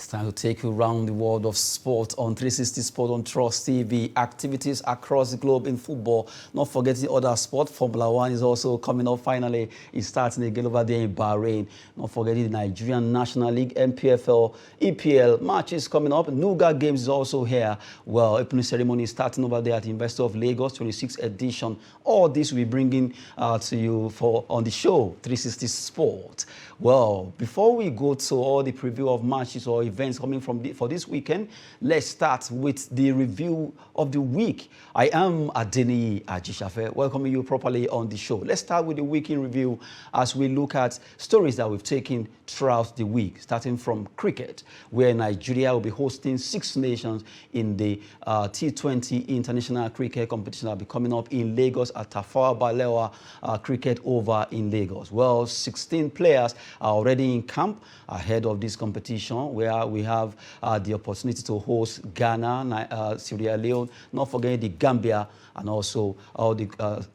It's time to take you around the world of sport on 360 Sport on Trust TV. Activities across the globe in football. Not forgetting other sport. Formula One is also coming up finally. It's starting again over there in Bahrain. Not forgetting the Nigerian National League, MPFL, EPL matches coming up. Nuga Games is also here. Well, opening ceremony is starting over there at the University of Lagos, 26th edition. All this we're bringing to you on the show, 360 Sport. Well, before we go to all the preview of matches or events coming for this weekend, let's start with the review of the week. I am Adeni Ajishafe, welcoming you properly on the show. Let's start with the week in review as we look at stories that we've taken throughout the week, starting from cricket, where Nigeria will be hosting 6 nations in the T20 International Cricket Competition that will be coming up in Lagos at Tafawa Balewa Cricket Over in Lagos. Well, 16 players are already in camp ahead of this competition, where we have the opportunity to host Ghana, Sierra Leone, not forgetting the Gambia, and also all the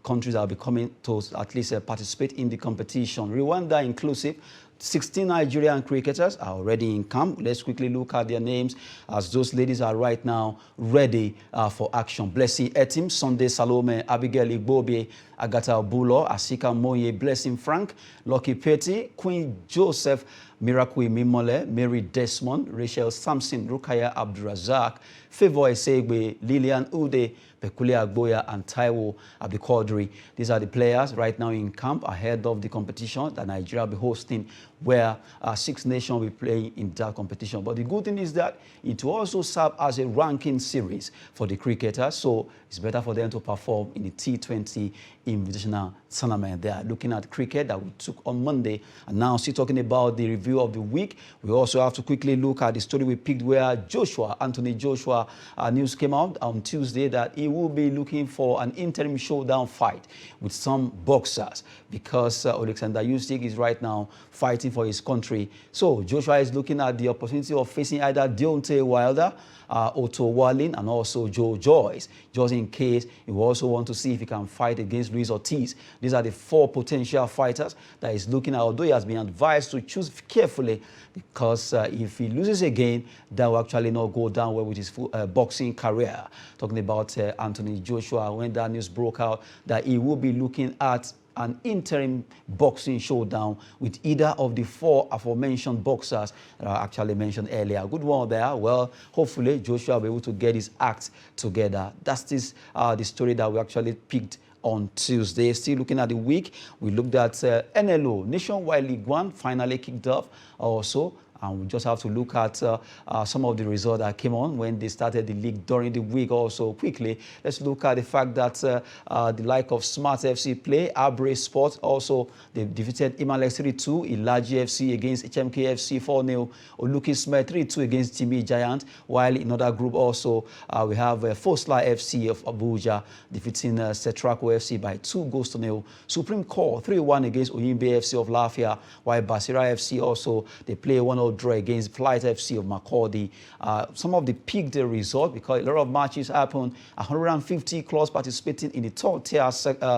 countries that will be coming to at least participate in the competition. Rwanda inclusive. 16 Nigerian cricketers are already in camp. Let's quickly look at their names as those ladies are right now ready for action. Blessing Etim, Sunday Salome, Abigail Igbobe, Agatha Obulo, Asika Moye, Blessing Frank, Lucky Petty, Queen Joseph, Miracle Mimole, Mary Desmond, Rachel Sampson, Rukaya Abdurazak, Favor Esegbe, Lillian Ude, Pekulia Agboya, and Taiwo Abdikodri. These are the players right now in camp ahead of the competition that Nigeria will be hosting, where 6 nations will be playing in that competition. But the good thing is that it will also serve as a ranking series for the cricketers, so it's better for them to perform in the T20 Invitational Tournament. They are looking at cricket that we took on Monday, and now still talking about the review of the week. We also have to quickly look at the story we picked where Anthony Joshua, news came out on Tuesday that he will be looking for an interim showdown fight with some boxers because Alexander Usyk is right now fighting for his country. So Joshua is looking at the opportunity of facing either Deontay Wilder, Otto Wallin, and also Joe Joyce, just in case he will also want to see if he can fight against Luis Ortiz. These are the 4 potential fighters that he's looking at, although he has been advised to choose carefully because if he loses again, that will actually not go down well with his boxing career. Talking about Anthony Joshua, when that news broke out that he will be looking at an interim boxing showdown with either of the 4 aforementioned boxers that I actually mentioned earlier. Good one there. Well, hopefully Joshua will be able to get his act together. That's the story that we actually picked on Tuesday. Still looking at the week, we looked at NLO, Nationwide League One, finally kicked off also. And we just have to look at some of the results that came on when they started the league during the week also. Quickly, let's look at the fact that the like of Smart FC play, Abre Sport also, they defeated Imalex 3-2, Ilaji FC against HMK FC 4-0, Oluki Smith 3-2 against Timi Giant, while in another group also we have Fosla FC of Abuja defeating Setraco FC by 2-0. Supreme Core 3-1 against Oyimbe FC of Lafia, while Basira FC also, they play 1-0 draw against Flight FC of Makurdi. Some of the peaked result because a lot of matches happened. 150 clubs participating in the third tier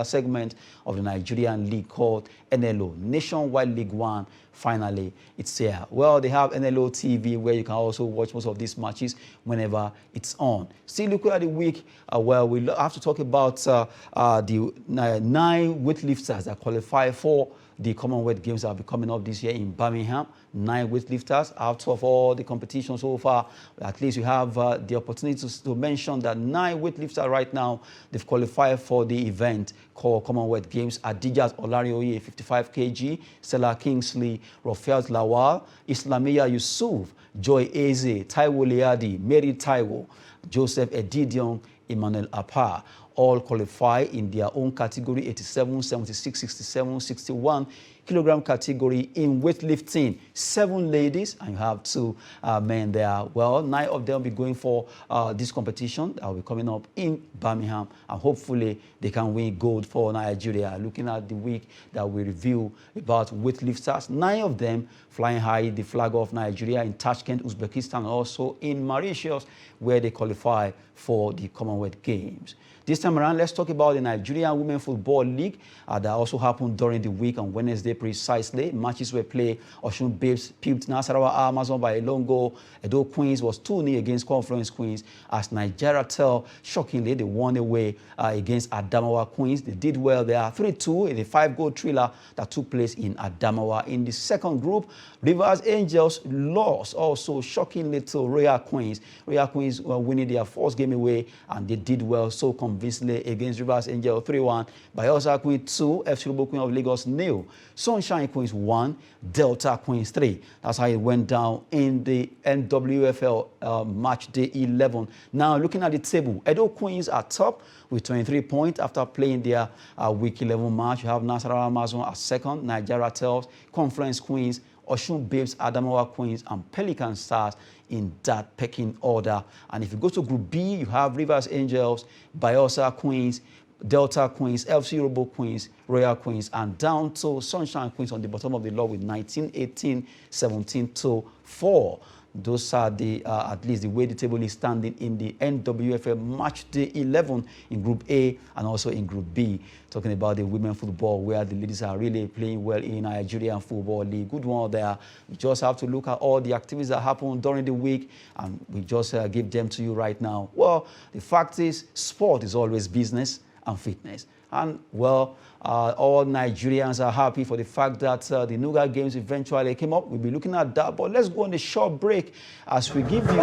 segment of the Nigerian league called NLO, Nationwide League One. Finally, it's here. Well, they have NLO TV where you can also watch most of these matches whenever it's on. Still looking at the week, well, we have to talk about the 9 weightlifters that qualify for the Commonwealth Games that will be coming up this year in Birmingham. 9 weightlifters out of all the competitions so far. At least you have the opportunity to mention that 9 weightlifters right now, they've qualified for the event called Commonwealth Games. Adijat Olarioye, 55 kg, Stella Kingsley, Rafael Lawal, Islamiyah Yusuf, Joy Eze, Taiwo Liadi, Mary Taiwo, Joseph Edidion, Emmanuel Apa, all qualify in their own category, 87, 76, 67, 61 kilogram category in weightlifting. 7 ladies, and you have 2 men there. Well, 9 of them will be going for this competition that will be coming up in Birmingham, and hopefully they can win gold for Nigeria. Looking at the week that we review about weightlifters, 9 of them flying high the flag of Nigeria in Tashkent, Uzbekistan, also in Mauritius, where they qualify for the Commonwealth Games. This time around, let's talk about the Nigerian Women Football League that also happened during the week on Wednesday precisely. Matches were played. Osun Babes pipped Nasarawa Amazon by a long goal. Edo Queens was 2-0 against Conference Queens, as Nigeria Tel, shockingly, they won away against Adamawa Queens. They did well there, 3-2 in a 5-goal thriller that took place in Adamawa. In the second group, Rivers Angels lost also shockingly to Royal Queens. Royal Queens were winning their first game away, and they did well so convincingly against Rivers Angels 3-1. Bayelsa Queens 2, FC Robo Queen of Lagos 0. Sunshine Queens 1, Delta Queens 3. That's how it went down in the NWFL match day 11. Now looking at the table, Edo Queens are top with 23 points after playing their week 11 match. You have Nasarawa Amazon at second, Nigeria Tels, Conference Queens, Osun Babes, Adamawa Queens, and Pelican Stars in that pecking order. And if you go to Group B, you have Rivers Angels, Bayelsa Queens, Delta Queens, FC Robo Queens, Royal Queens, and down to Sunshine Queens on the bottom of the log with 19, 18, 17 to 4. Those are the at least the way the table is standing in the NWFL match day 11 in Group A and also in Group B. Talking about the women football, where the ladies are really playing well in Nigerian Football League. Good one there. We just have to look at all the activities that happened during the week, and we just give them to you right now. Well, the fact is, sport is always business and fitness. And, well, all Nigerians are happy for the fact that the Nuga Games eventually came up. We'll be looking at that, but let's go on a short break as we give you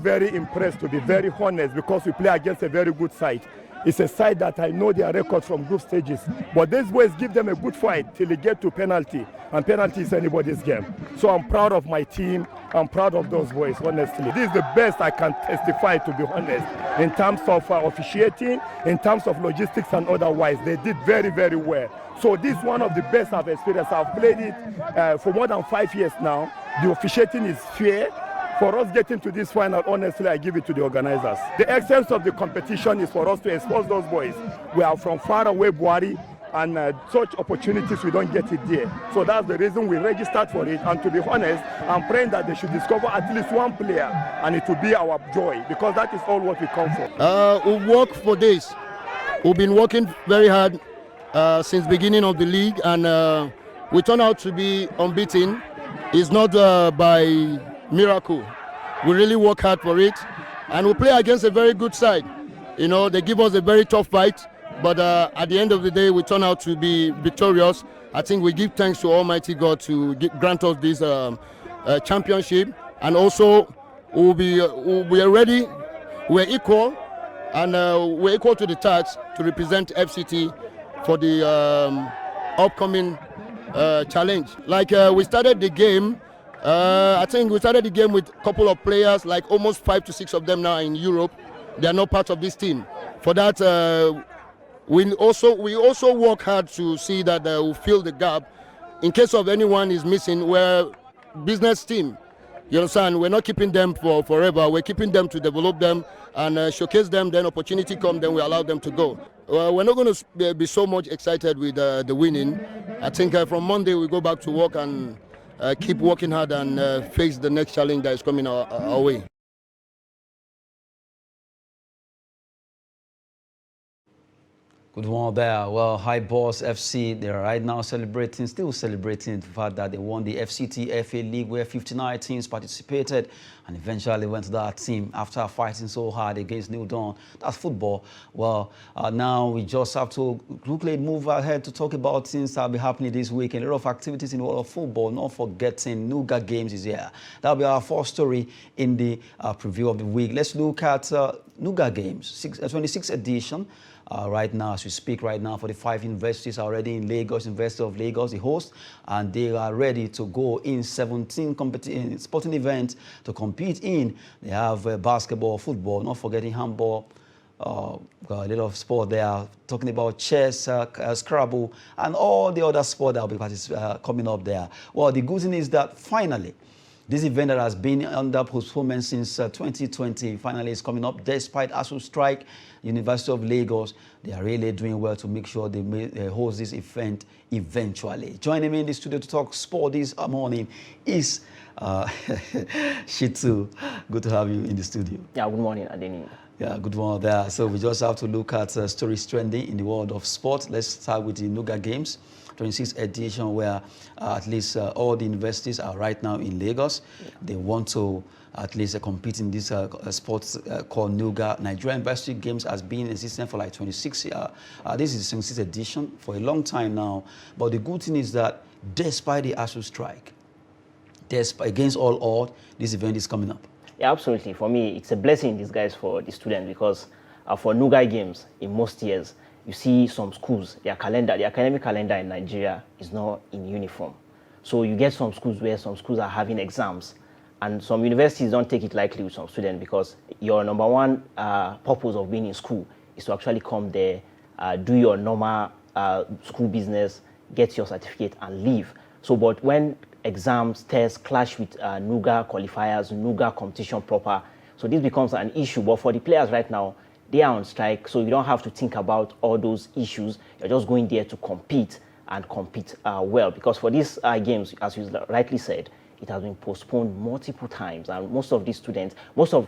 Very impressed, to be very honest, because we play against a very good side. It's a side that I know their records from group stages, but these boys give them a good fight till they get to penalty, and penalty is anybody's game. So I'm proud of my team. I'm proud of those boys, honestly. This is the best I can testify, to be honest, in terms of officiating, in terms of logistics and otherwise. They did very well. So this is one of the best I've experienced. I've played it for more than 5 years now. The officiating is fair. For us getting to this final, honestly, I give it to the organizers. The essence of the competition is for us to expose those boys. We are from far away, Buhari, and such opportunities, we don't get it there. So that's the reason we registered for it. And to be honest, I'm praying that they should discover at least one player, and it will be our joy, because that is all what we come for. We've worked for this. We've been working very hard since beginning of the league, and we turn out to be unbeaten. It's not by miracle. We really work hard for it, and we play against a very good side. You know, they give us a very tough fight, but at the end of the day, we turn out to be victorious. I think we give thanks to Almighty God to grant us this championship, and also we are ready we're equal, and we're equal to the task to represent FCT for the upcoming challenge. Like we started the game, I think we started the game with a couple of players, like almost 5 to 6 of them now in Europe. They are not part of this team. For that, we also work hard to see that we fill the gap. In case of anyone is missing, we're a business team. You understand? We're not keeping them for forever. We're keeping them to develop them and showcase them. Then opportunity come, then we allow them to go. We're not going to be so much excited with the winning. I think from Monday we go back to work and keep working hard and face the next challenge that is coming our way. Good one there. Well, High Boss FC, they're right now still celebrating the fact that they won the FCT FA League, where 59 teams participated and eventually went to that team after fighting so hard against New Dawn. That's football. Well, now we just have to quickly move ahead to talk about things that will be happening this weekend. A lot of activities in the world of football, not forgetting Nuga Games is here. That'll be our first story in the preview of the week. Let's look at Nuga Games, 26th edition. Right now, as we speak right now, 45 universities are already in Lagos, University of Lagos, the host, and they are ready to go in 17 sporting events to compete in. They have basketball, football, not forgetting handball, a little of sport there, talking about chess, Scrabble, and all the other sport that will be coming up there. Well, the good thing is that finally, this event that has been under postponement since 2020 finally is coming up despite ASU strike. University of Lagos, they are really doing well to make sure they host this event eventually. Joining me in the studio to talk sport this morning is Shitu. Good to have you in the studio. Yeah, good morning, Adeni. Yeah, good one there. So we just have to look at stories trending in the world of sport. Let's start with the Nuga Games, 26th edition, where at least all the universities are right now in Lagos. They want to at least compete in this sports called Nuga. Nigerian University Games has been existing for like 26 years. This is the 26th edition for a long time now. But the good thing is that despite the ASU strike, against all odds, this event is coming up. Yeah, absolutely. For me, it's a blessing in disguise for the students because for Nuga Games, in most years, you see some schools, their academic calendar in Nigeria is not in uniform. So you get some schools where some schools are having exams, and some universities don't take it lightly with some students because your number one purpose of being in school is to actually come there, do your normal school business, get your certificate, and leave. So, but when exams, tests clash with Nuga qualifiers, Nuga competition proper, so this becomes an issue. But for the players right now, they are on strike, so you don't have to think about all those issues. You're just going there to compete and compete well. Because for these games, as you rightly said, it has been postponed multiple times, and most of these students, most of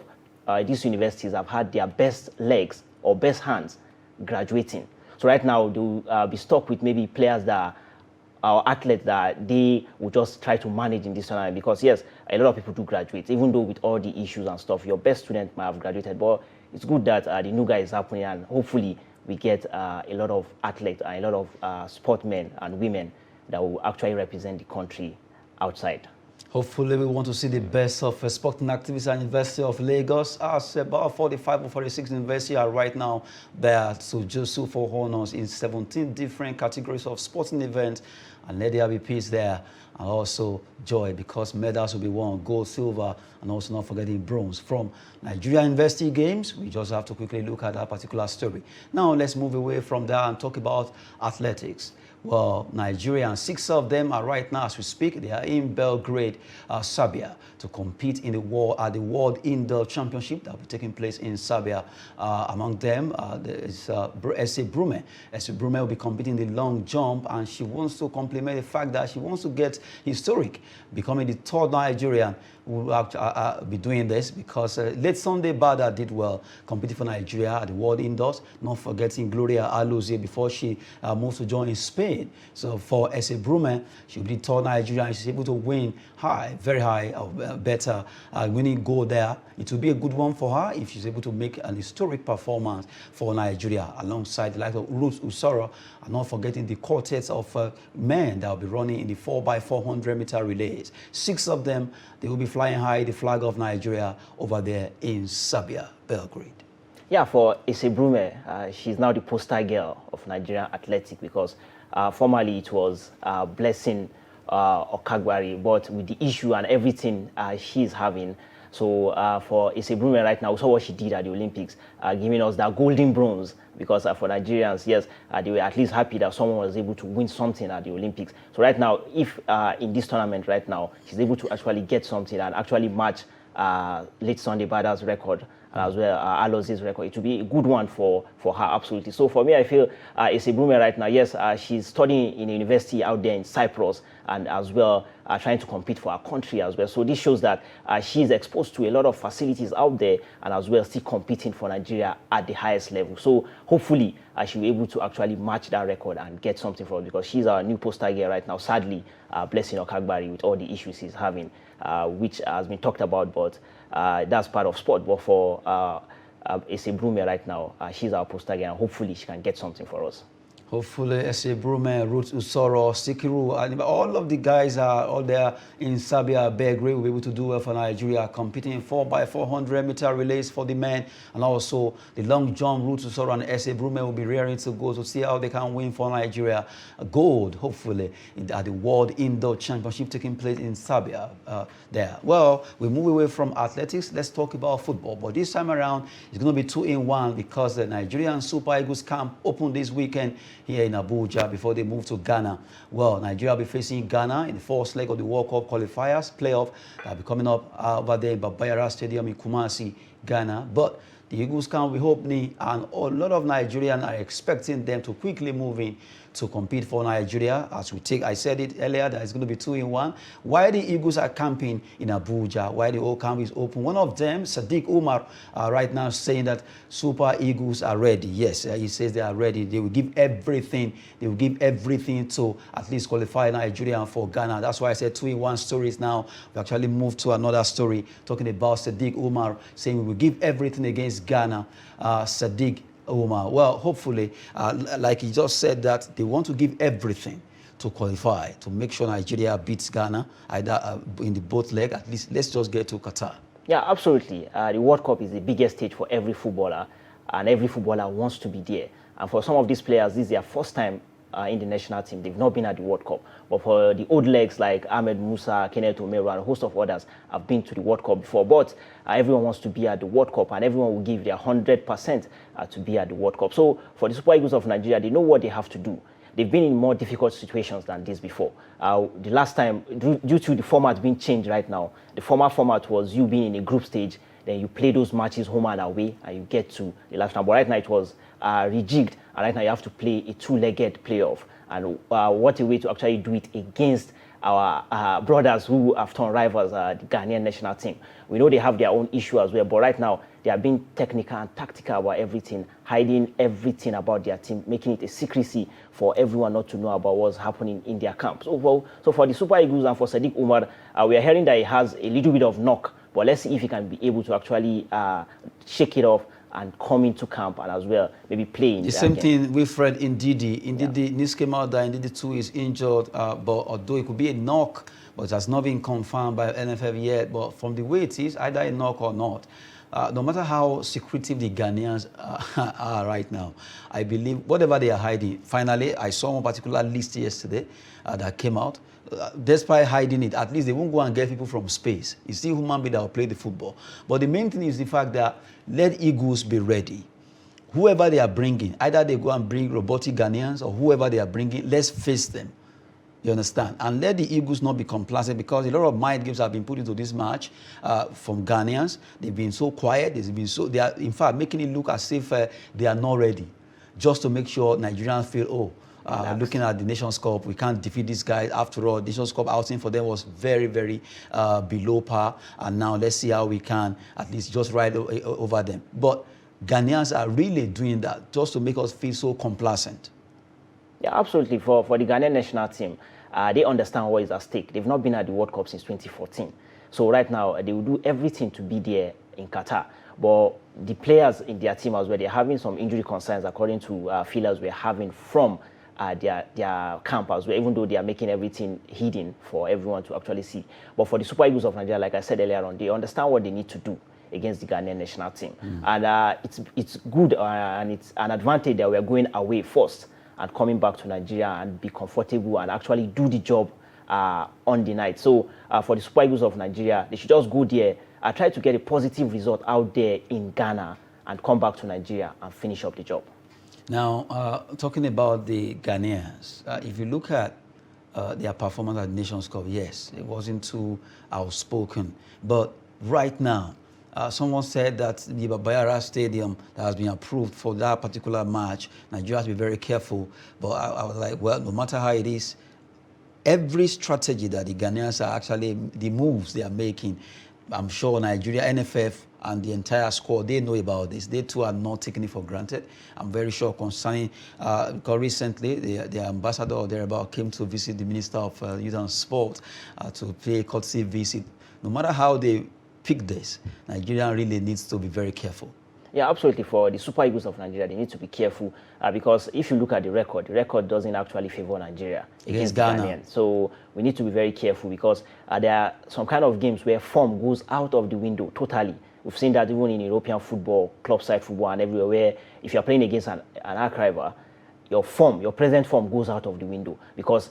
these universities have had their best legs or best hands graduating. So right now, they'll be stuck with maybe players that are athletes that they will just try to manage in this tournament. Because yes, a lot of people do graduate, even though with all the issues and stuff, your best student might have graduated, but it's good that the Nuga is happening, and hopefully we get a lot of athletes and a lot of sportsmen and women that will actually represent the country outside. Hopefully, we want to see the best of sporting activities at University of Lagos. As about 45 or 46 universities are right now there to just sue for honors in 17 different categories of sporting events. And let there be peace there, and also joy, because medals will be won, gold, silver, and also not forgetting bronze from Nigerian University Games. We just have to quickly look at that particular story. Now let's move away from that and talk about athletics. Well, Nigerians, 6 of them are right now as we speak. They are in Belgrade, Serbia, to compete in the World Indoor Championship that will be taking place in Serbia. Among them, there is S.A. Brume. S.A. Brume will be competing in the long jump, and she wants to complement the fact that she wants to get historic, becoming the 3rd Nigerian who will be doing this, because late Sunday Bada did well, competing for Nigeria at the World Indoors, not forgetting Gloria Alozie before she moved to join Spain. So for S.A. Brume, she'll be the 3rd Nigerian. She's able to win high, very high, better, winning gold there. It will be a good one for her if she's able to make an historic performance for Nigeria, alongside the likes of Ruth Usoro, and not forgetting the quartets of men that will be running in the 4x400 meter relays. 6 of them, they will be flying high the flag of Nigeria over there in Serbia, Belgrade? Yeah, for Ese Brume, she's now the poster girl of Nigerian Athletic because formerly it was Blessing Okagbari, but with the issue and everything she's having. So for Ese Brume right now, we saw what she did at the Olympics, giving us that golden bronze because for Nigerians, yes, they were at least happy that someone was able to win something at the Olympics. So right now, if in this tournament right now, she's able to actually get something and actually match late Sunday Bada's record, as well Aloz's record, it will be a good one for her, absolutely. So for me, I feel Ese Brume right now, yes, she's studying in a university out there in Cyprus and as well trying to compete for her country as well. So this shows that she's exposed to a lot of facilities out there and as well still competing for Nigeria at the highest level. So hopefully she'll be able to actually match that record and get something for it because she's our new poster girl right now. Sadly, Blessing Okagbari with all the issues he's having, which has been talked about, but that's part of sport. But for Ese Brume right now, she's our poster girl and hopefully she can get something for us. Hopefully, Ese Brume, Ruth Usoro, Sikiru, and all of the guys are all there in Serbia, Belgrade will be able to do well for Nigeria, competing in 4x400 meter relays for the men, and also the long jump. Ruth Usoro and Ese Brume will be rearing to go to see how they can win for Nigeria. Gold, hopefully, at the World Indoor Championship taking place in Serbia there. Well, we move away from athletics. Let's talk about football. But this time around, it's going to be 2-in-1 because the Nigerian Super Eagles camp opened this weekend here in Abuja before they move to Ghana. Well, Nigeria will be facing Ghana in the first leg of the World Cup qualifiers playoff that will be coming up over there in Babayara Stadium in Kumasi, Ghana. But the Eagles camp, we hope, and a lot of Nigerians are expecting them to quickly move in to compete for Nigeria. As we take, I said it earlier, that it's going to be 2-in-1. Why the Eagles are camping in Abuja, why the whole camp is open. One of them, Sadiq Umar, right now saying that Super Eagles are ready. Yes, he says they are ready. They will give everything. They will give everything to at least qualify Nigeria for Ghana. That's why I said 2-in-1 stories now. We actually moved to another story talking about Sadiq Umar saying we will give everything against Ghana. Sadiq Umar. Well, hopefully, like he just said, that they want to give everything to qualify, to make sure Nigeria beats Ghana, either in the both leg. At least let's just get to Qatar. Yeah, absolutely. The World Cup is the biggest stage for every footballer, and every footballer wants to be there. And for some of these players, this is their first time in the national team. They've not been at the World Cup. But for the old legs like Ahmed Musa, Kenneth Omeru, and a host of others have been to the World Cup before. But everyone wants to be at the World Cup, and everyone will give their 100% to be at the World Cup. So for the Super Eagles of Nigeria, they know what they have to do. They've been in more difficult situations than this before. The last time, due to the format being changed right now, the former format was you being in a group stage, then you play those matches home and away, and you get to the last round. But right now it was rejigged, and right now you have to play a two-legged playoff. And what a way to actually do it against our brothers who have turned rivals, the Ghanaian national team. We know they have their own issue as well, but right now they are being technical and tactical about everything, hiding everything about their team, making it a secrecy for everyone not to know about what's happening in their camp. So for the Super Eagles and for Sadiq Umar, we are hearing that he has a little bit of knock, but let's see if he can be able to actually shake it off and come into camp and as well maybe play in the same thing with Fred Ndidi. News came out that Ndidi too is injured, but although it could be a knock, but it has not been confirmed by NFF yet. But from the way it is, either a knock or not, no matter how secretive the Ghanaians are right now, I believe whatever they are hiding, finally, I saw one particular list yesterday that came out. Despite hiding it, at least they won't go and get people from space. It's still human beings that will play the football. But the main thing is the fact that let Eagles be ready. Whoever they are bringing, either they go and bring robotic Ghanaians or whoever they are bringing, let's face them. You understand? And let the Eagles not be complacent, because a lot of mind games have been put into this match from Ghanaians. They've been so quiet. They are, in fact, making it look as if they are not ready, just to make sure Nigerians feel, looking at the Nations Cup, we can't defeat these guys. After all, the Nations Cup outing for them was very, very below par. And now let's see how we can at least just ride over them. But Ghanaians are really doing that just to make us feel so complacent. Yeah, absolutely. For the Ghanaian national team, they understand what is at stake. They've not been at the World Cup since 2014. So right now, they will do everything to be there in Qatar. But the players in their team as well, they're having some injury concerns according to feelers we're having from their camp as well, even though they are making everything hidden for everyone to actually see. But for the Super Eagles of Nigeria, like I said earlier on, they understand what they need to do against the Ghanaian national team. And it's good and it's an advantage that we are going away first and coming back to Nigeria and be comfortable and actually do the job on the night. So for the Super Eagles of Nigeria, they should just go there, try to get a positive result out there in Ghana and come back to Nigeria and finish up the job. Now, talking about the Ghanaians, if you look at their performance at the Nations Cup, yes, it wasn't too outspoken. But right now, someone said that the Bayara Stadium that has been approved for that particular match, Nigeria has to be very careful. But I was like, well, no matter how it is, every strategy that the Ghanaians are actually, the moves they are making, I'm sure Nigeria, NFF, and the entire squad, they know about this. They too are not taking it for granted. I'm very sure concerning, because recently the ambassador or thereabout came to visit the Minister of Youth and Sport to pay a courtesy visit. No matter how they pick this, Nigeria really needs to be very careful. Yeah, absolutely. For the Super Eagles of Nigeria, they need to be careful because if you look at the record doesn't actually favor Nigeria against Ghana. Ghanaian. So we need to be very careful because there are some kind of games where form goes out of the window totally. We've seen that even in European football, club-side football, and everywhere, where if you're playing against an arch rival, your present form goes out of the window because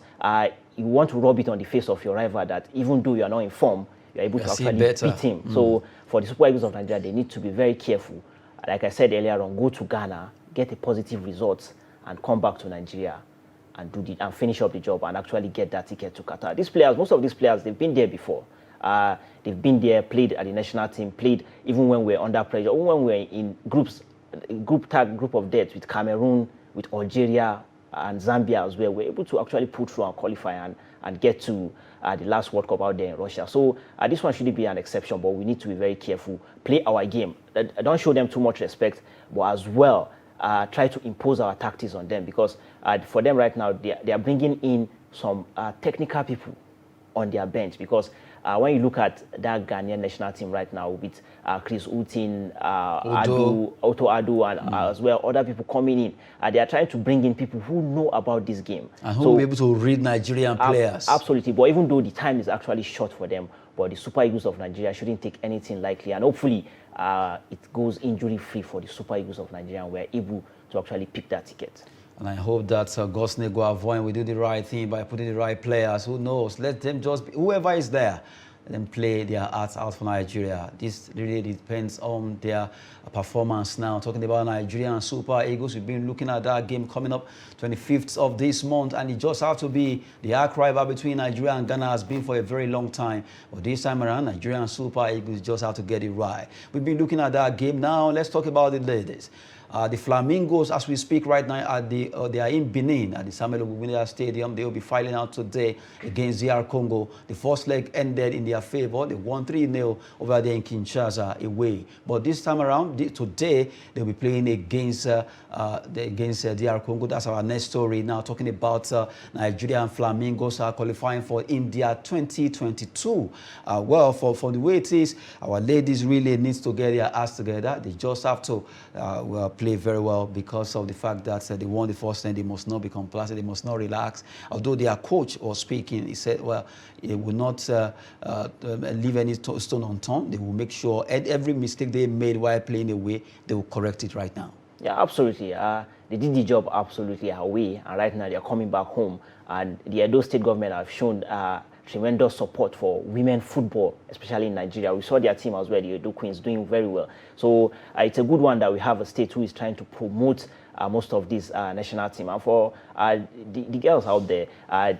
you want to rub it on the face of your rival that even though you are not in form, you're able to actually beat him. So for the Super Eagles of Nigeria, they need to be very careful. Like I said earlier on, go to Ghana, get a positive result, and come back to Nigeria and finish up the job and actually get that ticket to Qatar. These players, most of these players, they've been there before. They've been there, played at the national team, played even when we're under pressure, even when we're in group of death with Cameroon, with Algeria and Zambia as well. We're able to actually pull through and qualify and get to the last World Cup out there in Russia. So this one shouldn't be an exception, but we need to be very careful, play our game. Don't show them too much respect, but as well try to impose our tactics on them because for them right now, they are bringing in some technical people on their bench because when you look at that Ghanaian national team right now with Chris Utin, Otto Adu, and as well other people coming in, they are trying to bring in people who know about this game. And who will be able to read Nigerian players. Absolutely, but even though the time is actually short for them, but the Super Eagles of Nigeria shouldn't take anything lightly, and hopefully it goes injury-free for the Super Eagles of Nigeria and we're able to actually pick that ticket. And I hope that Gosne Guavoin will do the right thing by putting the right players. Who knows? Let them just be, whoever is there, let them play their hearts out for Nigeria. This really depends on their performance now. Talking about Nigerian Super Eagles, we've been looking at that game coming up 25th of this month, and it just has to be the arch rival between Nigeria and Ghana has been for a very long time. But this time around, Nigerian Super Eagles just have to get it right. We've been looking at that game. Now, let's talk about the ladies. The Flamingos, as we speak right now, they are in Benin at the Samuel Ogbonnia Stadium. They will be filing out today against DR Congo. The first leg ended in their favor. They won 3-0 over there in Kinshasa away. But this time around, today, they'll be playing against DR Congo. That's our next story. Now, talking about Nigerian Flamingos qualifying for India 2022. Well, for the way it is, our ladies really needs to get their ass together. They just have to play very well because of the fact that they won the first time. They must not be complacent. They must not relax. Although their coach was speaking, he said, well, they will not leave any stone unturned. They will make sure every mistake they made while playing away, they will correct it right now. Yeah, absolutely. They did the job absolutely away, and right now they are coming back home. And the Edo State government have shown tremendous support for women football, especially in Nigeria. We saw their team as well, the Edo Queens, doing very well. So it's a good one that we have a state who is trying to promote most of this national team. And for the girls out there,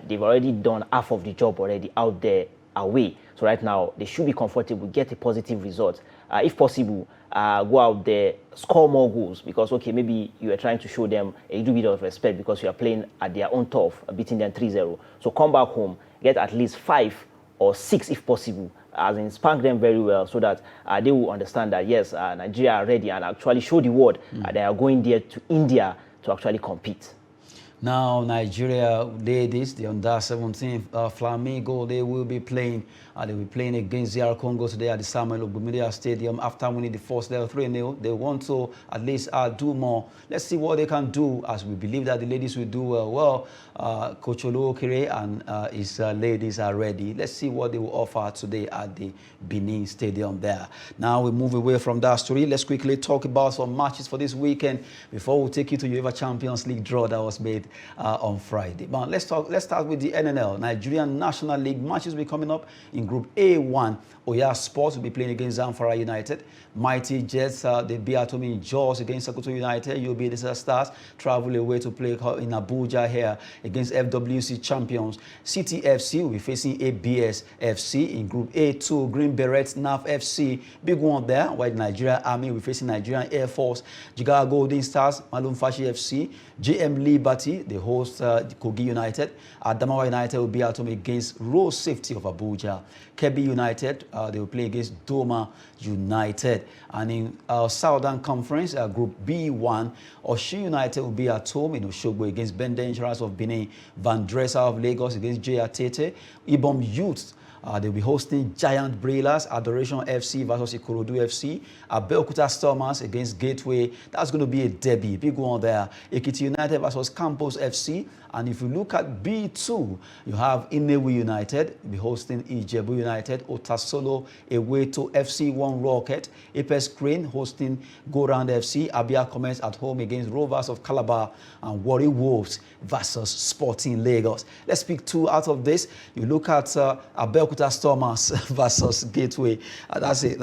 they've already done half of the job already out there away. So right now, they should be comfortable, get a positive result. If possible, go out there, score more goals because, okay, maybe you are trying to show them a little bit of respect because you are playing at their own turf, beating them 3-0. So come back home, get at least 5 or 6 if possible, as in spank them very well so that they will understand that, yes, Nigeria are ready and actually show the world they are going there to India to actually compete. Now, Nigeria ladies, the under-17 Flamingo, they will be playing. They will be playing against DR Congo today at the Samuel Ogbumidia Stadium after winning the first leg 3-0. They want to at least do more. Let's see what they can do, as we believe that the ladies will do well. Coach Oluokere and his ladies are ready. Let's see what they will offer today at the Benin Stadium there. Now we move away from that story. Let's quickly talk about some matches for this weekend before we take you to UEFA Champions League draw that was made on Friday. But let's start with the NNL. Nigerian National League matches will be coming up in Group A1. Oya Sports will be playing against Zamfara United. Mighty Jets, they be at home in Jaws against Sokoto United. UB the Stars travel away to play in Abuja here against FWC champions. CTFC will be facing ABS FC in Group A2. Green Berets, NAF FC, big one there, while Nigeria Army will be facing Nigerian Air Force. Jigawa Golden Stars, Malum Fashi FC. JM Liberty, they host Kogi United. Adamawa United will be at home against Road Safety of Abuja. Kebbi United, they will play against Doma United. And in Southern Conference, Group B1, Osun United will be at home in Oshogbo against Bende Insurance of Benin. Van Dressa of Lagos against JR Tete. Ibom Youth, they'll be hosting Giant Brailers. Adoration FC versus Ikorodu FC. Abeokuta Stormers against Gateway. That's going to be a derby, big one there. Ekiti United versus Campos FC. And if you look at B2, you have Inewi United will be hosting Ijebu United. Otasolo away to FC1 Rocket. Apes Crane hosting Go Round FC. Abia Commerce at home against Rovers of Calabar. And Warri Wolves versus Sporting Lagos. Let's pick two out of this. You look at Abeokuta Stormers versus Gateway. That's a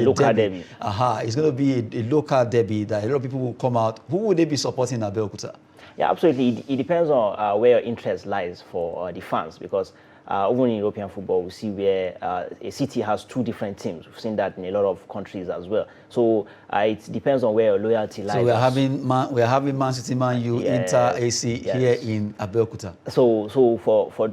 local derby. It's going to be a local derby that a lot of people will come out. Who would they be supporting at Abeokuta? Yeah, absolutely. It depends on where your interest lies for the fans, because even in European football, we see where a city has two different teams. We've seen that in a lot of countries as well. So it depends on where your loyalty lies. So we're having Man City, Man U, Inter, AC here in Abeokuta. So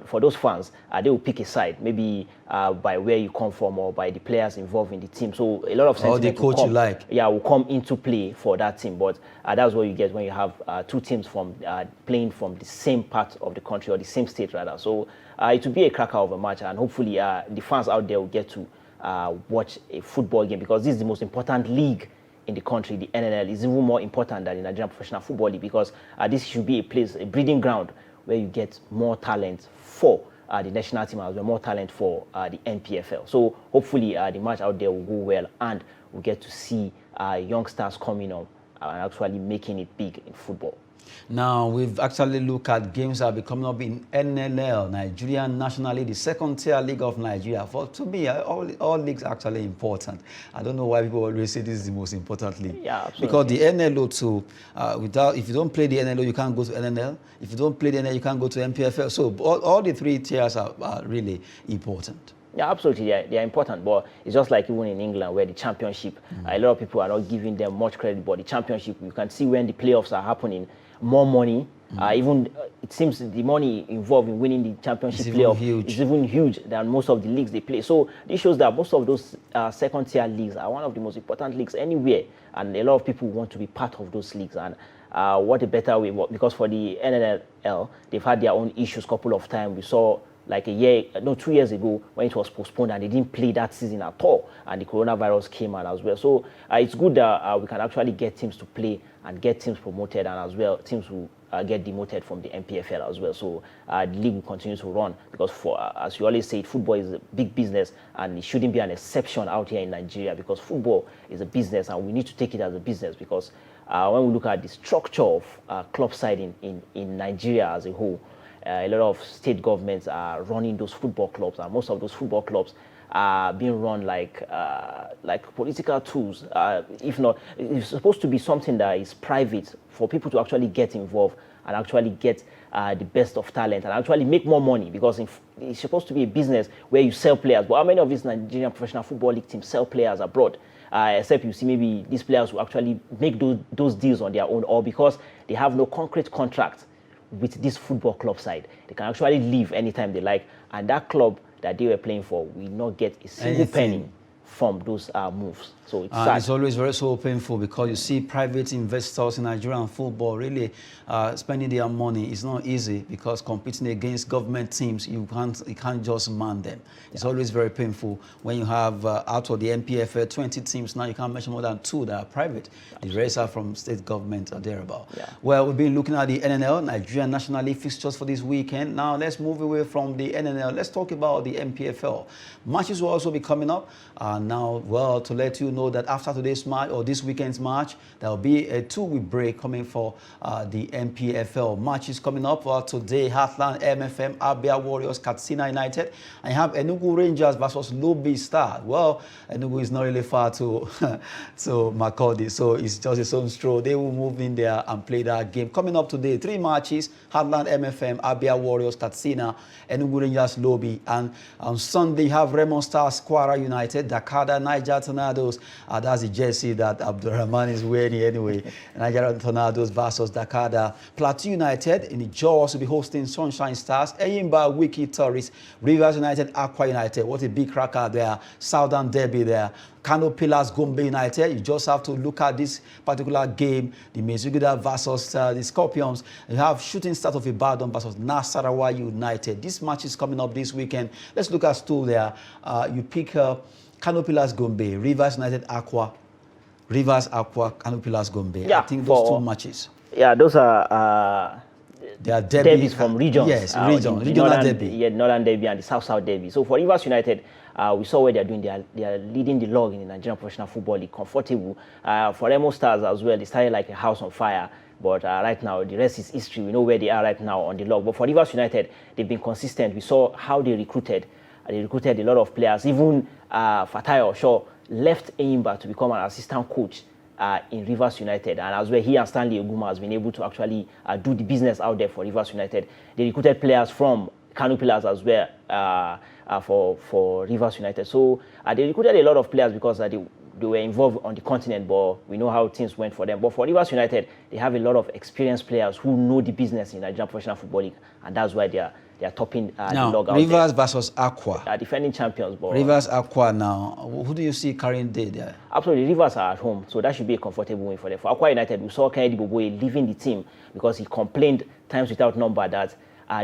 for those fans, they will pick a side, maybe by where you come from or by the players involved in the team. So a lot of sentiment or the coach will come into play for that team. But that's what you get when you have two teams from playing from the same part of the country, or the same state rather. So it will be a cracker of a match, and hopefully the fans out there will get to watch a football game, because this is the most important league in the country. The NNL is even more important than the Nigerian Professional Football League, because this should be a place, a breeding ground, where you get more talent for the national team, as well, more talent for the NPFL. So hopefully the match out there will go well, and we'll get to see youngsters coming up and actually making it big in football. Now, we've actually looked at games that will be coming up in NNL, Nigerian National League, the second-tier league of Nigeria. To me, all leagues are actually important. I don't know why people always say this is the most important league. Yeah, absolutely. Because the NLO too, if you don't play the NLO, you can't go to NNL. If you don't play the NNL, you can't go to MPFL. So all the three tiers are really important. Yeah, absolutely. They are important, but it's just like even in England, where the championship, a lot of people are not giving them much credit, but the championship, you can see when the playoffs are happening, more money. Even it seems the money involved in winning the championship playoff is even huge than most of the leagues they play. So this shows that most of those second-tier leagues are one of the most important leagues anywhere, and a lot of people want to be part of those leagues. And what a better way, because for the NNL, they've had their own issues a couple of times. We saw like 2 years ago when it was postponed, and they didn't play that season at all, and the coronavirus came out as well. So it's good that we can actually get teams to play and get teams promoted, and as well teams who get demoted from the MPFL as well. So the league will continue to run, because as you always say, football is a big business, and it shouldn't be an exception out here in Nigeria, because football is a business, and we need to take it as a business, because when we look at the structure of club side in Nigeria as a whole, a lot of state governments are running those football clubs, and most of those football clubs are being run like political tools. If not, it's supposed to be something that is private for people to actually get involved and actually get the best of talent and actually make more money, because it's supposed to be a business where you sell players. But how many of these Nigerian Professional Football League teams sell players abroad? Except you see maybe these players will actually make those deals on their own, or because they have no concrete contract with this football club side, they can actually leave anytime they like, and that club that they were playing for will not get a single penny from those moves. So it's sad. It's always very so painful because you see private investors in Nigerian football really spending their money. It's not easy because competing against government teams, you can't just man them. It's always very painful when you have out of the NPFL 20 teams now, you can't mention more than 2 that are private. The rest are from state government or thereabout. Yeah. Well, we've been looking at the NNL, Nigerian National League fixtures for this weekend. Now let's move away from the NNL. Let's talk about the NPFL. Matches will also be coming up. Now, well, to let you know that after today's match or this weekend's match, there will be a 2-week break coming for the NPFL. Matches coming up today: Heartland MFM, Abia Warriors, Katsina United. And you have Enugu Rangers versus Lobi Star. Well, Enugu is not really far to Makurdi, so it's just a stone throw. They will move in there and play that game. Coming up today, 3 matches: Heartland MFM, Abia Warriors, Katsina, Enugu Rangers, Lobi. And on Sunday, you have Remo Stars, Kwara United, Dakada, Niger Tornadoes. That's the jersey that Abdurrahman is wearing anyway. Nigerian Tornadoes versus Dakada. Plateau United in the Jaws will be hosting Sunshine Stars. Eyimba, Wiki Tourists, Rivers United, Aqua United. What a big cracker there. Southern Derby there. Kano Pillars, Gombe United. You just have to look at this particular game. The Mezugida versus the Scorpions. You have Shooting Stars of Ibadan versus Nasarawa United. This match is coming up this weekend. Let's look at stool there. You pick Kano Pillars, Gombe, Rivers United, Aqua. Rivers, Aqua, Kano Pillars, Gombe. Yeah, I think those 2 matches. Yeah, those are they are derbies from regions. Yes, regional derby. Yeah, Northern Derby and the South Derby. So for Rivers United, we saw where they're doing. They are leading the log in the Nigerian Professional Football League, comfortable. For Remo Stars as well, they started like a house on fire. But right now, the rest is history. We know where they are right now on the log. But for Rivers United, they've been consistent. We saw how they recruited. They recruited a lot of players. Even Fatai Osho left Eyimba to become an assistant coach in Rivers United. And as well, he and Stanley Oguma has been able to actually do the business out there for Rivers United. They recruited players from Kano Pillars as well for Rivers United. So they recruited a lot of players because they were involved on the continent, but we know how things went for them. But for Rivers United, they have a lot of experienced players who know the business in Nigerian Professional Football League, and that's why they are topping the log out Rivers there. versus Aqua. Defending champions. But Rivers, Aqua now. Who do you see carrying day there? Absolutely, Rivers are at home, so that should be a comfortable win for them. For Aqua United, we saw Kennedy Boboe leaving the team because he complained times without number that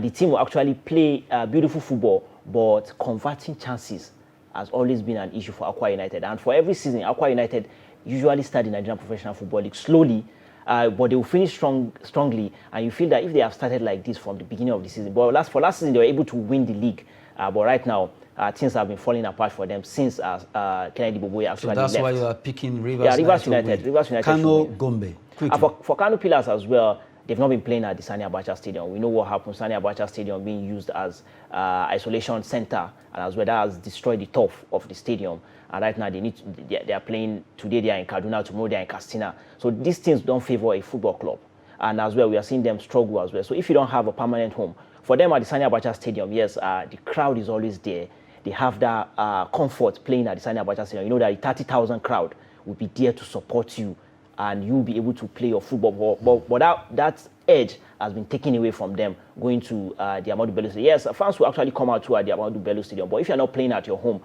the team will actually play beautiful football, but converting chances has always been an issue for Aqua United. And for every season, Aqua United usually start the Nigerian Professional Football League slowly, but they will finish strongly. And you feel that if they have started like this from the beginning of the season, but last season they were able to win the league, but right now things have been falling apart for them since Kennedy Boboe actually left. So that's why you are picking Rivers. Yeah, Rivers United. Rivers United. Kano Gombe. For Kano Pillars as well, they've not been playing at the Sani Abacha Stadium. We know what happened. Sani Abacha Stadium being used as isolation center, and as well that has destroyed the turf of the stadium. And right now they are playing. Today they are in Kaduna, tomorrow they are in Katsina. So these things don't favor a football club. And as well, we are seeing them struggle as well. So if you don't have a permanent home, for them at the Sani Abacha Stadium, yes, the crowd is always there. They have that comfort playing at the Sani Abacha Stadium. You know that the 30,000 crowd will be there to support you, and you'll be able to play your football. But that edge has been taken away from them going to the Ahmadu Bello Stadium. Yes, fans will actually come out to at the Ahmadu Bello Stadium, but if you're not playing at your home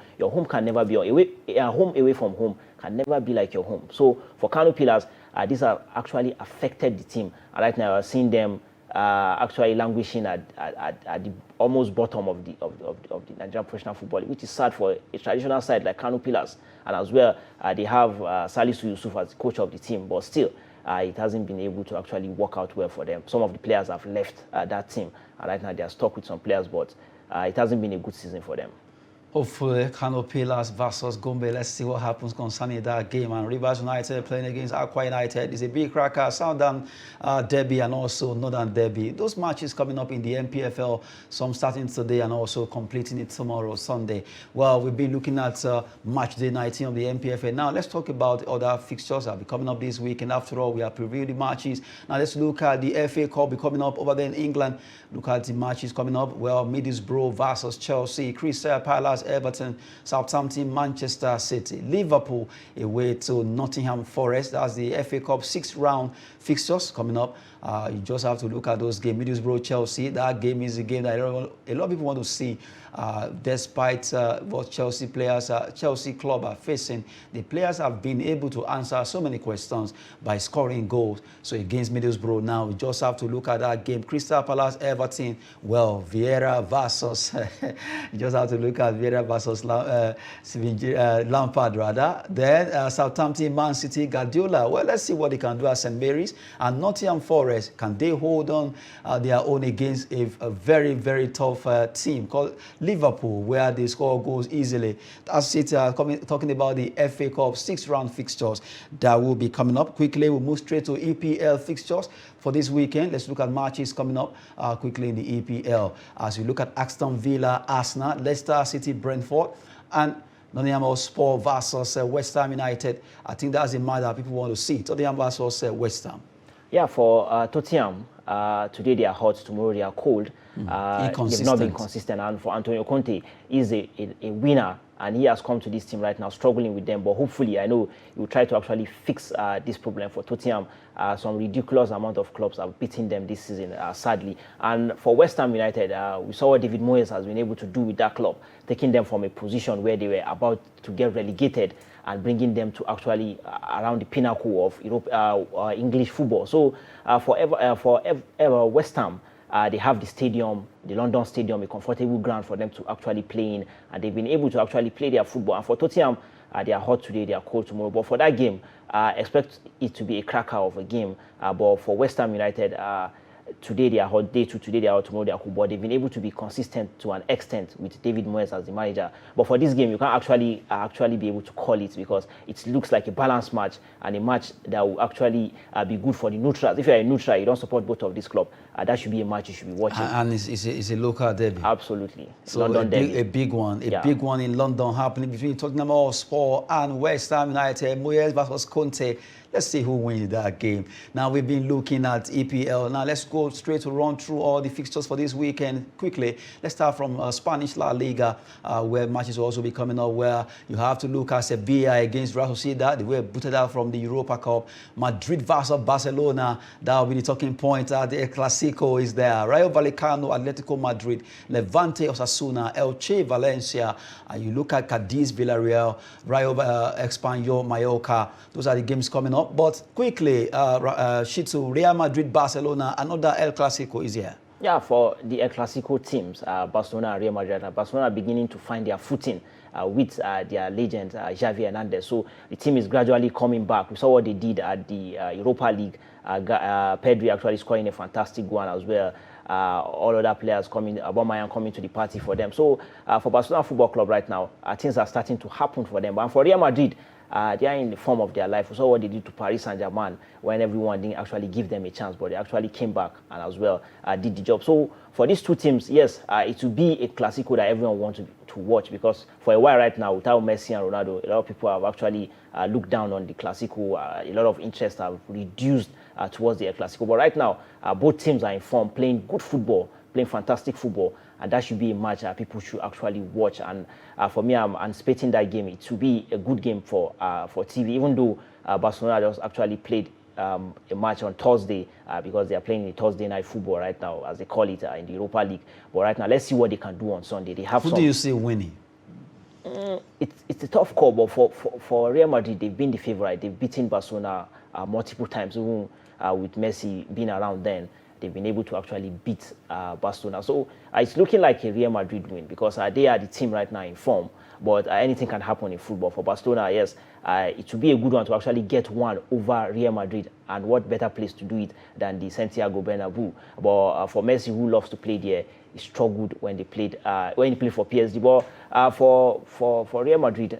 can never be home away from home can never be like your home. So for Kano Pillars, these have actually affected the team. And right now, we're seeing them actually languishing at the almost bottom of the Nigerian Professional Football League, which is sad for a traditional side like Kano Pillars. And as well, they have Salisu Yusuf as coach of the team, but still, it hasn't been able to actually work out well for them. Some of the players have left that team, and right now they are stuck with some players, but it hasn't been a good season for them. Hopefully, Kano Pillars versus Gombe. Let's see what happens concerning that game. And Rivers United playing against Aqua United is a big cracker. Southern Derby and also Northern Derby. Those matches coming up in the NPFL, some starting today and also completing it tomorrow, Sunday. Well, we'll be looking at match day 19 of the NPFL. Now, let's talk about other fixtures that will be coming up this week. And after all, we have previewed the matches. Now, let's look at the FA Cup be coming up over there in England. Look at the matches coming up. Well, Middlesbrough versus Chelsea, Crystal Palace, Everton, Southampton, Manchester City, Liverpool away to Nottingham Forest. That's the FA Cup 6th round fixtures coming up. You just have to look at those games. Middlesbrough, Chelsea, that game is a game that a lot of people want to see. Despite what Chelsea players, Chelsea club are facing, the players have been able to answer so many questions by scoring goals. So against Middlesbrough now, we just have to look at that game. Crystal Palace, Everton, well, Vieira versus, you just have to look at Vieira versus Lampard rather. Then Southampton, Man City, Guardiola. Well, let's see what they can do at St. Mary's. And Nottingham Forest, can they hold on their own against a very, very tough team called Liverpool, where they score goals easily. That's it. Talking about the FA Cup 6-round fixtures that will be coming up. Quickly, we'll move straight to EPL fixtures for this weekend. Let's look at matches coming up quickly in the EPL. As we look at Aston Villa, Arsenal, Leicester City, Brentford, and Nottingham Hotspur versus West Ham United. I think that's a match that people want to see. Tottenham versus West Ham. Yeah, for Tottenham, today they are hot, tomorrow they are cold. They've not been consistent. And for Antonio Conte, he's a winner, and he has come to this team right now, struggling with them. But hopefully, I know he will try to actually fix this problem for Tottenham. Some ridiculous amount of clubs have beaten them this season, sadly. And for West Ham United, we saw what David Moyes has been able to do with that club, taking them from a position where they were about to get relegated and bringing them to actually around the pinnacle of Europe, English football. So for West Ham, they have the stadium, the London Stadium, a comfortable ground for them to actually play in, and they've been able to actually play their football. And for Tottenham, they are hot today, they are cold tomorrow. But for that game, expect it to be a cracker of a game. But for West Ham United, today they are hot, day two, today they are hot, tomorrow they are cool. But they've been able to be consistent to an extent with David Moyes as the manager. But for this game, you can't actually be able to call it, because it looks like a balanced match, and a match that will actually be good for the neutrals. If you're a neutral, you don't support both of this club, that should be a match you should be watching. And it's a local derby. Absolutely. So London derby. A big one in London happening between Tottenham Hotspur and West Ham United. Moyes versus Conte. Let's see who wins that game. Now, we've been looking at EPL. Now, let's go straight to run through all the fixtures for this weekend quickly. Let's start from Spanish La Liga, where matches will also be coming up, where you have to look at Sevilla against Real Sociedad. They were booted out from the Europa Cup. Madrid versus Barcelona. That will be the talking point. The El Clasico is there. Rayo Vallecano, Atletico Madrid, Levante, Osasuna, Elche, Valencia. You look at Cadiz, Villarreal, Rayo Espanyol, Mallorca. Those are the games coming up. But quickly, Shitu, Real Madrid, Barcelona, another El Clasico is here. Yeah, for the El Clasico teams, Barcelona and Real Madrid, Barcelona are beginning to find their footing with their legend, Xavi Hernandez. So the team is gradually coming back. We saw what they did at the Europa League. Pedri actually scoring a fantastic one as well. All other players coming, Aubameyang coming to the party for them. So for Barcelona Football Club right now, things are starting to happen for them. And for Real Madrid, they are in the form of their life. We saw what they did to Paris Saint-Germain when everyone didn't actually give them a chance, but they actually came back and as well did the job. So for these two teams, yes, it will be a Clasico that everyone wants to watch, because for a while right now, without Messi and Ronaldo, a lot of people have actually looked down on the Clasico. A lot of interest have reduced towards the El Clasico. But right now, both teams are in form, playing good football, playing fantastic football, and that should be a match that people should actually watch. And for me, I'm anticipating that game. It will be a good game for TV, even though Barcelona just actually played a match on Thursday because they are playing the Thursday night football right now, as they call it, in the Europa League. But right now, let's see what they can do on Sunday. They have Who do you see winning? It's a tough call, but for Real Madrid, they've been the favorite. They've beaten Barcelona multiple times, even with Messi being around then. They've been able to actually beat Barcelona. So it's looking like a Real Madrid win, because they are the team right now in form. But anything can happen in football. For Barcelona, yes, it would be a good one to actually get one over Real Madrid. And what better place to do it than the Santiago Bernabeu? But for Messi, who loves to play there, he struggled when he played for PSG. But for Real Madrid,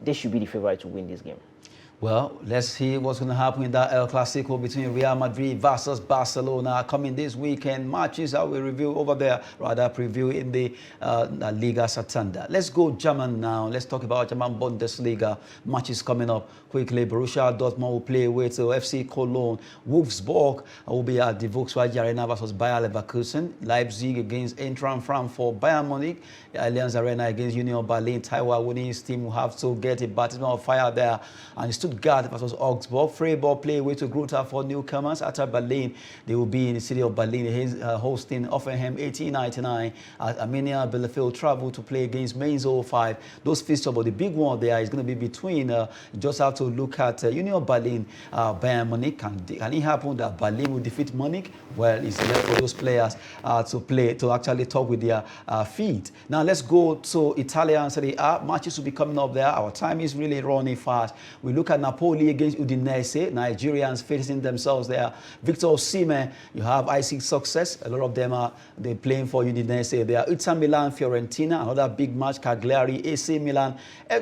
they should be the favorite to win this game. Well, let's see what's going to happen in that El Clasico between Real Madrid versus Barcelona coming this weekend. Matches I will review over there, rather preview in the Liga Santander. Let's go German now. Let's talk about German Bundesliga. Matches coming up quickly. Borussia Dortmund will play with FC Cologne. Wolfsburg will be at the Volkswagen Arena versus Bayer Leverkusen. Leipzig against Eintracht Frankfurt. Bayern Munich, Allianz Arena against Union Berlin. Taiwan winning his team will have to get a baptism of fire there. And Stuttgart Stuttgart versus Augsburg. Freiburg play away to Grota for newcomers. After Berlin, they will be in the city of Berlin hosting Offenheim 1899. Arminia Bielefeld travel to play against Mainz 05. Those fixtures, but the big one there is going to be between, you just have to look at Union Berlin, Bayern Munich. Can it happen that Berlin will defeat Munich? Well, it's left for those players to actually talk with their feet. Now let's go to Italian Serie A. Matches will be coming up there. Our time is really running fast. We look at Napoli against Udinese. Nigerians facing themselves there. Victor Osimhen, you have IC Success. A lot of them they're playing for Udinese. They are Inter Milan, Fiorentina, another big match. Cagliari, AC Milan,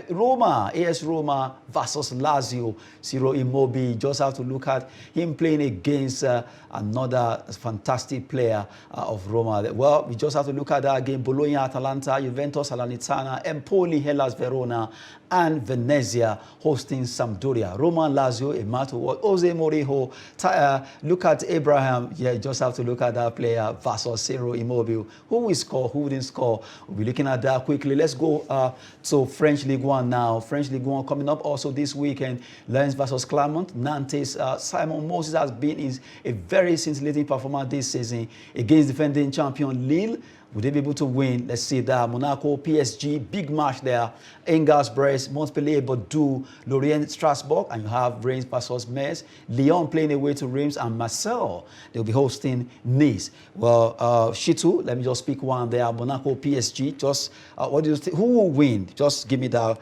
Roma, AS Roma versus Lazio. Ciro Immobile. Just have to look at him playing against another fantastic player of Roma. Well, we just have to look at that game. Bologna, Atalanta, Juventus, Salernitana, Empoli, Hellas Verona, and Venezia hosting Sampdoria. Roma and Lazio, a match to what? Jose Mourinho. Look at Abraham. Yeah, you just have to look at that player versus Ciro Immobile. Who will score? Who didn't score? We'll be looking at that quickly. Let's go to French Ligue 1 now. French Ligue 1 coming up also this weekend. Lens versus Clermont. Nantes. Simon Moses has been a very scintillating performer this season against defending champion Lille. Would they be able to win? Let's see that. Monaco, PSG, big match there. Angers, Brest, Montpellier, Bordeaux, Lorient, Strasbourg, and you have Reims versus Metz. Lyon playing away to Reims, and Marseille, they'll be hosting Nice. Well, Shitu, let me just pick one there. Monaco, PSG. Just what do you think? Who will win? Just give me that.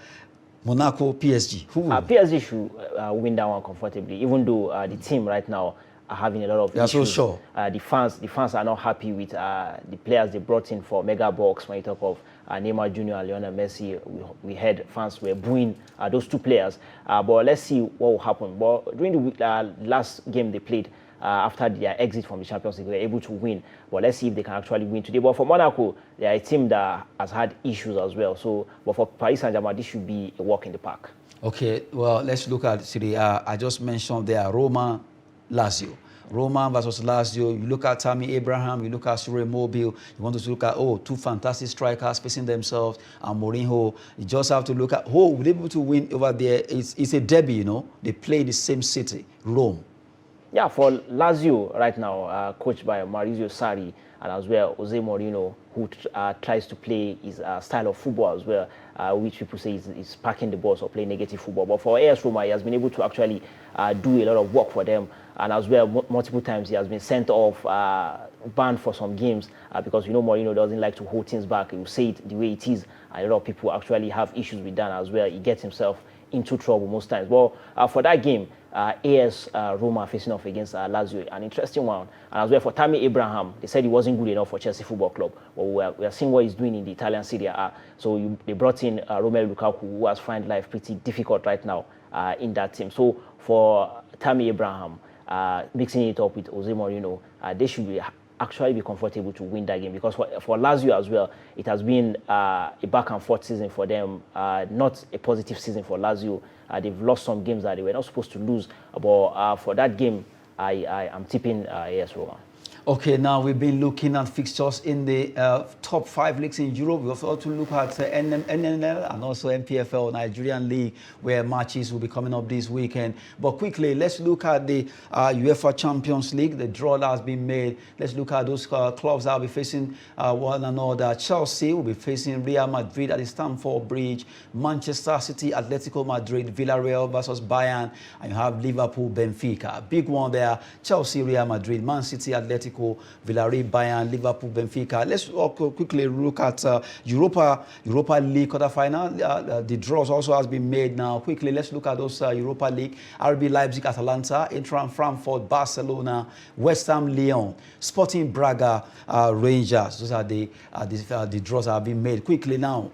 Monaco, PSG. Who will? PSG should win that one comfortably, even though the team right now are having a lot of issues. So sure. The fans are not happy with the players they brought in for mega bucks. When you talk of Neymar Jr. and Lionel Messi, we heard fans were booing those two players. But let's see what will happen. But during the last game they played, after their exit from the Champions League, they were able to win. But let's see if they can actually win today. But for Monaco, they are a team that has had issues as well. So, but for Paris Saint-Germain, this should be a walk in the park. Okay, well, let's look at Serie A. I just mentioned there, Roma, Lazio. Roma versus Lazio. You look at Tammy Abraham, you look at Ciro Immobile. You want to look at, two fantastic strikers facing themselves, and Mourinho. You just have to look at, will they be able to win over there? It's a derby, you know. They play in the same city, Rome. Yeah, for Lazio right now, coached by Maurizio Sarri, and as well Jose Mourinho, who tries to play his style of football as well, which people say is packing the balls or playing negative football. But for AS Roma, he has been able to actually do a lot of work for them, and as well multiple times he has been sent off, banned for some games because Mourinho doesn't like to hold things back. He will say it the way it is, and a lot of people actually have issues with that as well. He gets himself into trouble most times. Well, for that game, AS Roma facing off against Lazio, an interesting one. And as well for Tammy Abraham, they said he wasn't good enough for Chelsea Football Club. But we are seeing what he's doing in the Italian Serie A. So they brought in Romelu Lukaku, who has found life pretty difficult right now in that team. So for Tammy Abraham, mixing it up with Jose Mourinho, they should actually be comfortable to win that game, because for Lazio as well, it has been a back and forth season for them, not a positive season for Lazio. They've lost some games that they were not supposed to lose, but for that game, I am tipping AS Roma. Okay, now we've been looking at fixtures in the top 5 leagues in Europe. We've also looked at NNL and also MPFL, Nigerian League, where matches will be coming up this weekend. But quickly, let's look at the UEFA Champions League. The draw that has been made. Let's look at those clubs that will be facing one another. Chelsea will be facing Real Madrid at the Stamford Bridge. Manchester City, Atletico Madrid, Villarreal versus Bayern. And you have Liverpool, Benfica. Big one there. Chelsea, Real Madrid, Man City, Atletico, Villarreal, Bayern, Liverpool, Benfica. Let's quickly look at Europa League quarterfinal. The draws also has been made now. Quickly, let's look at those Europa League. RB Leipzig, Atalanta, Eintracht Frankfurt, Barcelona, West Ham, Lyon, Sporting Braga, Rangers. Those are the draws that have been made. Quickly now,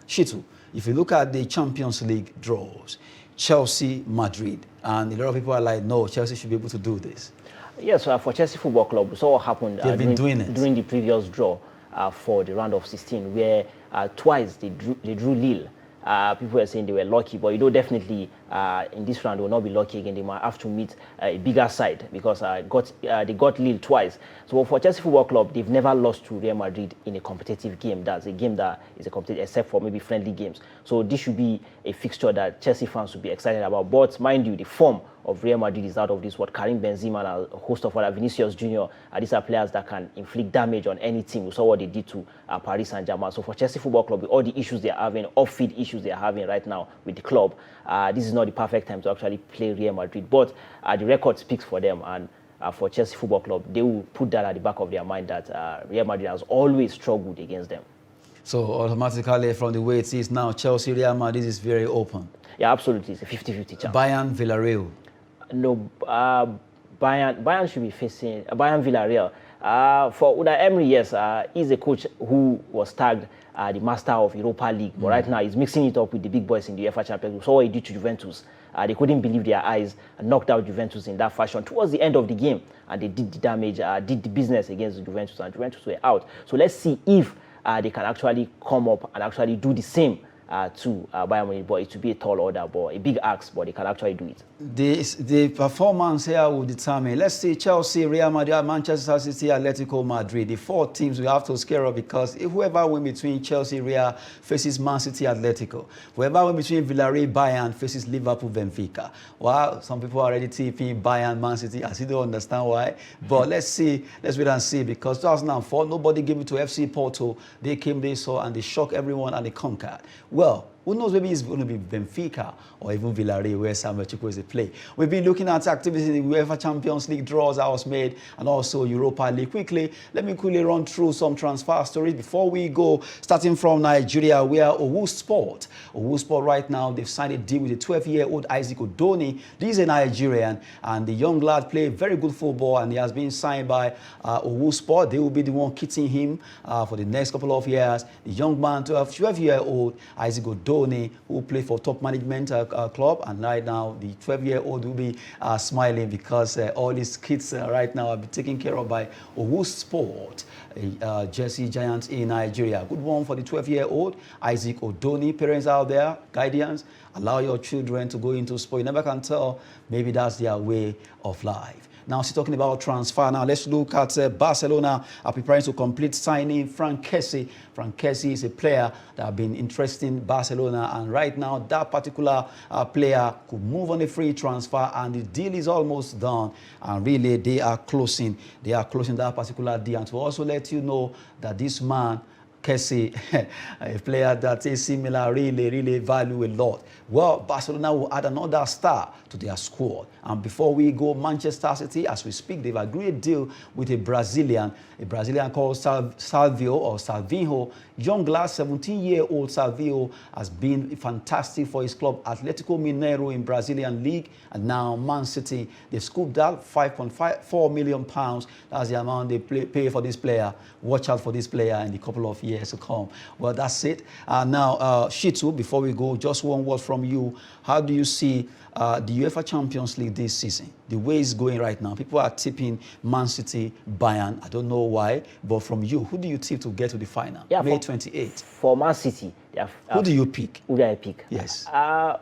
Shitu, if you look at the Champions League draws, Chelsea, Madrid, and a lot of people are like, no, Chelsea should be able to do this. Yes, for Chelsea Football Club, we saw what happened during the previous draw for the round of 16, where twice they drew Lille. People were saying they were lucky, but definitely in this round, they will not be lucky again. They might have to meet a bigger side because they got Lille twice. So for Chelsea Football Club, they've never lost to Real Madrid in a competitive game. That's a game that is a competitive, except for maybe friendly games. So this should be a fixture that Chelsea fans should be excited about. But mind you, the form of Real Madrid is out of this world. Karim Benzema and a host of other, Vinicius Junior, these are players that can inflict damage on any team. We saw what they did to Paris Saint-Germain. So for Chelsea Football Club, with all the issues they are having, off-field issues they are having right now with the club, this is not the perfect time to actually play Real Madrid. But the record speaks for them, and for Chelsea Football Club, they will put that at the back of their mind that Real Madrid has always struggled against them. So automatically, from the way it is now, Chelsea, Real Madrid is very open. Yeah, absolutely. It's a 50-50 chance. Bayern, Villarreal. No, Bayern should be facing Bayern Villarreal. For Unai Emery, yes, he's a coach who was tagged the master of Europa League, but right now he's mixing it up with the big boys in the UEFA Champions League. So what he did to Juventus, they couldn't believe their eyes and knocked out Juventus in that fashion towards the end of the game, and they did the damage, did the business against Juventus, and Juventus were out. So let's see if they can actually come up and actually do the same to Bayern Munich, but it will be a tall order, but a big ask, but they can actually do it. The performance here will determine. Let's see, Chelsea, Real Madrid, Manchester City, Atletico Madrid. The 4 teams we have to scare up, because if whoever wins between Chelsea, Real faces Man City, Atletico. Whoever wins between Villarreal, Bayern faces Liverpool, Benfica. Well, some people are already tipping Bayern, Man City. I still don't understand why. But let's see, let's wait and see, because 2004, nobody gave it to FC Porto. They came, they saw, and they shocked everyone, and they conquered. Well, who knows, maybe it's going to be Benfica or even Villarreal, where Samuel Chukwueze play. We've been looking at activities in the UEFA Champions League draws that was made, and also Europa League. Quickly, let me quickly run through some transfer stories before we go, starting from Nigeria, where Owu Sport right now, they've signed a deal with a 12-year-old Isaac Odoni. This is a Nigerian, and the young lad played very good football, and he has been signed by Owu Sport. They will be the one kitting him for the next couple of years. The young man, 12-year-old Isaac Odoni, who played for Top Management Club, and right now the 12-year-old will be smiling because all these kids right now are being taken care of by Owu Sport, a Jersey giant in Nigeria. Good one for the 12-year-old Isaac Odoni. Parents out there, guardians, allow your children to go into sport. You never can tell, maybe that's their way of life. Now, still talking about transfer. Now, let's look at Barcelona are preparing to complete signing Frank Kessie. Frank Kessie is a player that has been interested in Barcelona, and right now, that particular player could move on a free transfer, and the deal is almost done. And really, they are closing that particular deal. And to also let you know that this man, Kessie, a player that AC Milan really value a lot. Well, Barcelona will add another star to their squad. And before we go, Manchester City, as we speak, they've agreed a deal with a Brazilian called Salvinho. Young lad, 17-year-old Salvinho has been fantastic for his club, Atlético Mineiro in Brazilian League, and now Man City. They scooped out £5.4 million. That's the amount they pay for this player. Watch out for this player in a couple of years to come. Well, that's it. Now, Shitu, before we go, just one word from you. How do you see the UEFA Champions League this season? The way it's going right now, people are tipping Man City, Bayern. I don't know why, but from you, who do you tip to get to the final? Yeah, May 28th. For Man City, who do you pick? Who do I pick? Yes.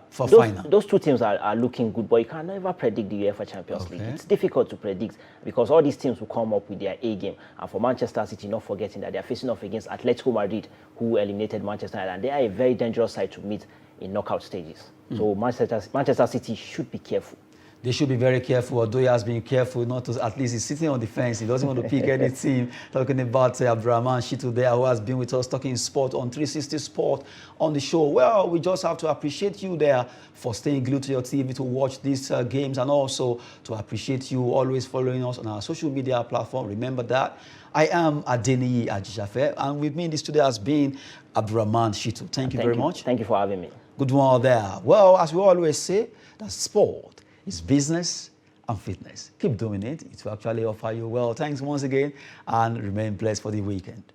For final. Those 2 teams are looking good, but you can never predict the UEFA Champions League. It's difficult to predict because all these teams will come up with their A game. And for Manchester City, not forgetting that they are facing off against Atletico Madrid, who eliminated Manchester United, and they are a very dangerous side to meet in knockout stages. So Manchester City should be careful. They should be very careful, although he has been careful not to, at least he's sitting on the fence. He doesn't want to pick any team. Talking about Abdurrahman Shitu there, who has been with us talking sport on 360 Sport on the show. Well, we just have to appreciate you there for staying glued to your TV to watch these games, and also to appreciate you always following us on our social media platform. Remember that. I am Adeniyi Ajijafe, and with me in the studio has been Abdurrahman Shitu. Thank you very much. Thank you for having me. Good one there. Well, as we always say, that sport is business and fitness. Keep doing it. It will actually offer you well. Thanks once again, and remain blessed for the weekend.